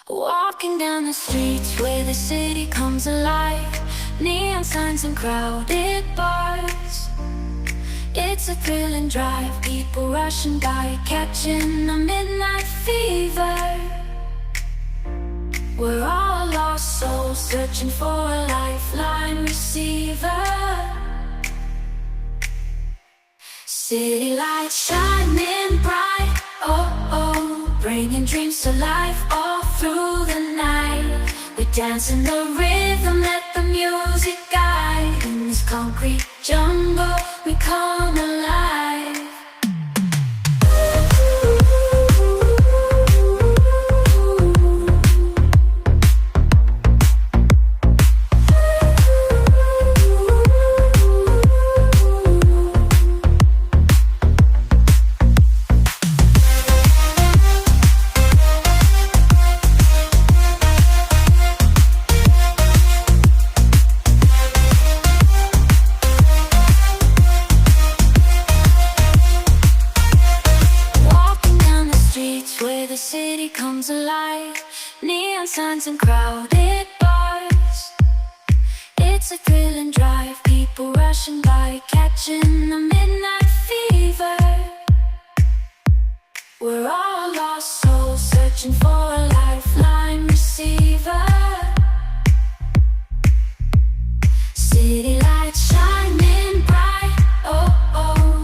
Walking down the streets where the city comes alive, neon signs and crowded bars. It's a thrilling drive, people rushing by, catching a midnight fever. We're all lost souls searching for a lifeline receiver. City lights shining bright, oh oh, bringing dreams to life all through the night. We dance in the rhythm, let the music guide. In this concrete jungle, we come alive. Where the city comes alive, neon signs and crowded bars. It's a thrilling drive, people rushing by, catching the midnight fever. We're all lost souls searching for